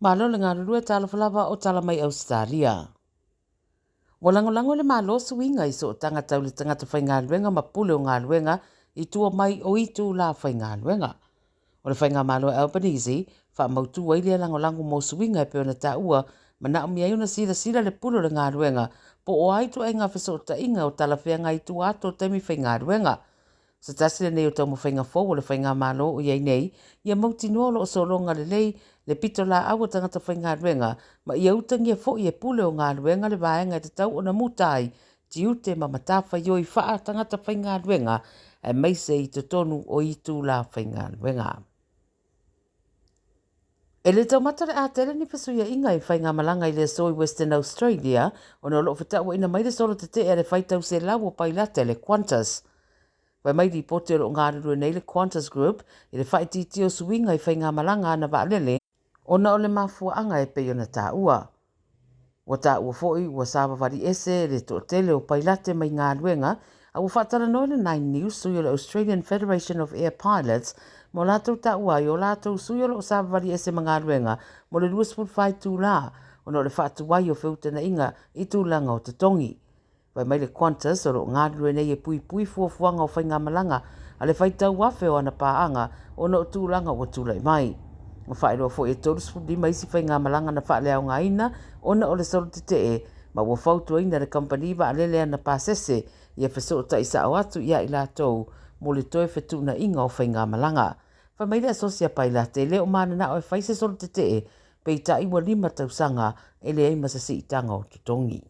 Malo le ngā rurua Tala Fou o tala mai Ausetalia. Wa lango le malo suinga i so tangata o le tangata whai ngā luenga ma pule o ngā luenga i tua mai o i tū la whai ngā luenga. O le whai ngā malo Albanese, wha mautu waile lango mo suinga e peo na ta ua, ma na umia iuna sila le pule o le ngā luenga, po o aitu ai ngā whaso ta inga o tala whea ngā i tū ato temi whai ngā luenga. Sa tasi le nei o tau mo whainga fōu o le whainga malo o iei nei, ia mauti noa lo o solonga le lei, le pito la awa tangata whainga ruenga, ma ia utangia fo i e pule o ngā ruenga le vaenga e te tau o na mutai, ti ute ma matafa i faa tangata whainga ruenga, e meise i te tonu o i tū la whainga ruenga. E le tau matare a tere ni pasuia inga i whainga malanga i le soi Western Australia, o na lo whatawa ina mai le solo te te e le whaitau se lau o pailate le Qantas. Wai mai di pote o ngā rurua nei le Qantas Group, i le whaiti o suinga i whainga malanga na waalele, o na o le mafua anga e peo na tā ua. Wa tā ua foi, wa sāwa wari ese, le to tele o pailate mai ngā ruenga, a ua whatara no le 9 News sui o le Australian Federation of Air Pilots, mo lātou tā ua i o lātou sui o le o sāwa wari ese ma ngā ruenga, mo le 2.5 tū la, o na o le whatu wai o whiutana inga i tūlanga o te tongi. Wai mai le Qantas o lo ngā rue nei e pui fuafuanga o whainga malanga a le whaitau wafe o ana pāanga o na o tūlanga o tūlai mai. O whaeroa fo e tōrus fundi mai si whainga malanga na whaelea o ngā ina o na o le solo te te e ma ua whautua ina le company wa alele ana pāsese i e whaso ta isa o atu ia i la tau mo le toe whetuna inga o whainga malanga. Wai mai le asosia pai la te leo mana na o e whaise solo te te e pe i ta iwa 5 tausanga e le eima sa si itanga o tutongi.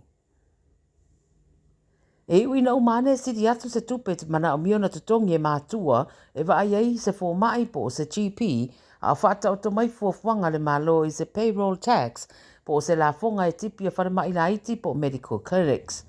E uina umane siri atu se tupe te mana o miona tutongi e mātua e wa ai se fō mai po se GP a whata o to mai fuafuanga le malo i se payroll tax po se la fonga e tipi a whare mai la iti po medical clinics.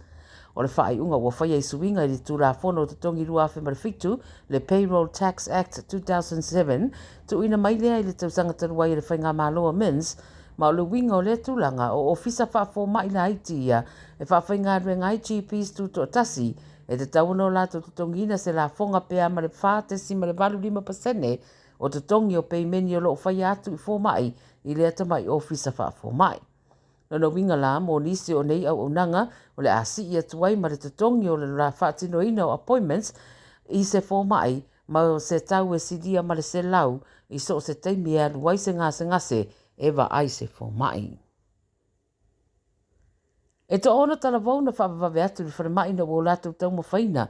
O le whai unga wa whai e suinga i tu la fono tutongi rua awhi marifitu le Payroll Tax Act 2007 tu ina mai lea i le tausanga tarua i le whainga malo a mins ma o le winga o le tūlanga o ofisa whaafo mai la iti ia e whaafai ngā rue ngai GPs tu to tasi e te tauno la to tongina se la fonga pea ma le whaatesi ma le valu 5% o te tongi o peimeni o lo whai atu i fō mai i le atamai ofisa whaafo mai. Nono winga la mo nisi o nei au unanga o le asi i atuai ma le te tongi o le la whaatino ina o appointments i se fō mai ma o se tau e sidia ma le se lau i so se teimi e aluai se ngase ewa ai se fō mai. E to ona tala vau na whawawe atu li wharamai na o lātou tau mo whaina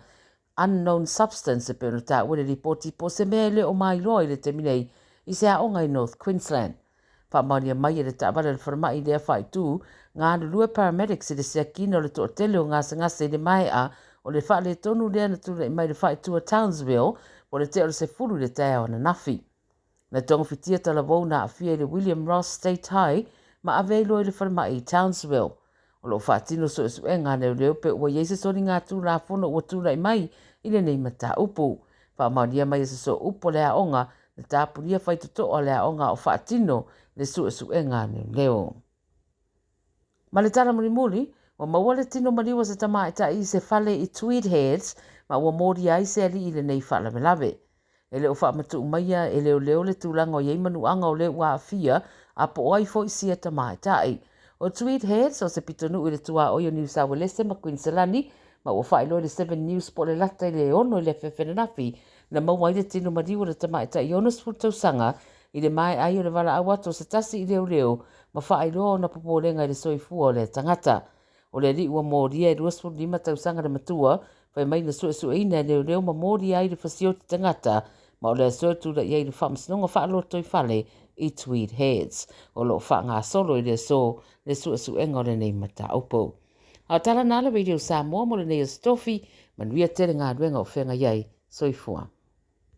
unknown substance e pēno tā ue ripoti po se mea le o mai loa i le te minei i se aonga i North Queensland. Whaamaria mai e le tāwara le wharamai i lea whai tū ngā lua paramedics i le sea kina o le to tele o ngase i le mai a o le wha le tonu lea na tūra i mai le whai tū a Townsville po le te o le se furu le tēa o na nafi. Na tonga whitia tala wau na awhia le William Ross State High ma aveilo i le wharamai i Townsville. O lo whaatino so esu e ngā leo pe ua yeise sori ngā tū la whono ua tūra i mai i le nei mata upu. Whaamaunia mai ese so upo lea onga na tāpuria whaitoto o lea onga o whaatino le su esu e ngā leo. Ma le tala muri, wa maua le tino mariwa sa tama e ta i se whale i Tweed Heads ma ua mori ai se ali i le nei whaalawe. E leo whaamatu umaia e leo le tūlanga o yeimanu anga o leo wa awhia a po ai fo i sia tama e tai. O Tweed Heads o se pitonu i le tua o New South Wales ma Queenslandi ma ua whaelo i le 7 News po le lata i le ono i le whewhenanafi na maua i le tino mariwa le tama e ta i onas fultausanga i le mai ai o le wala awato se tasi i leo ma whaelo o na popolenga i le soifua o le tangata. O le li ua moria i 2.5 tausanga le matua whai mai na su eina leo ma moria i le whasioti tangata ma o le soetura i le whamasnonga whaaloto i whale i Tweed Heads. O lo wha ngā solo i le su enga o le nei mata upo. A tala nala Radio Samoa mo le nei o stofi, manuia tere ngā ruenga o whenga iai, soifua.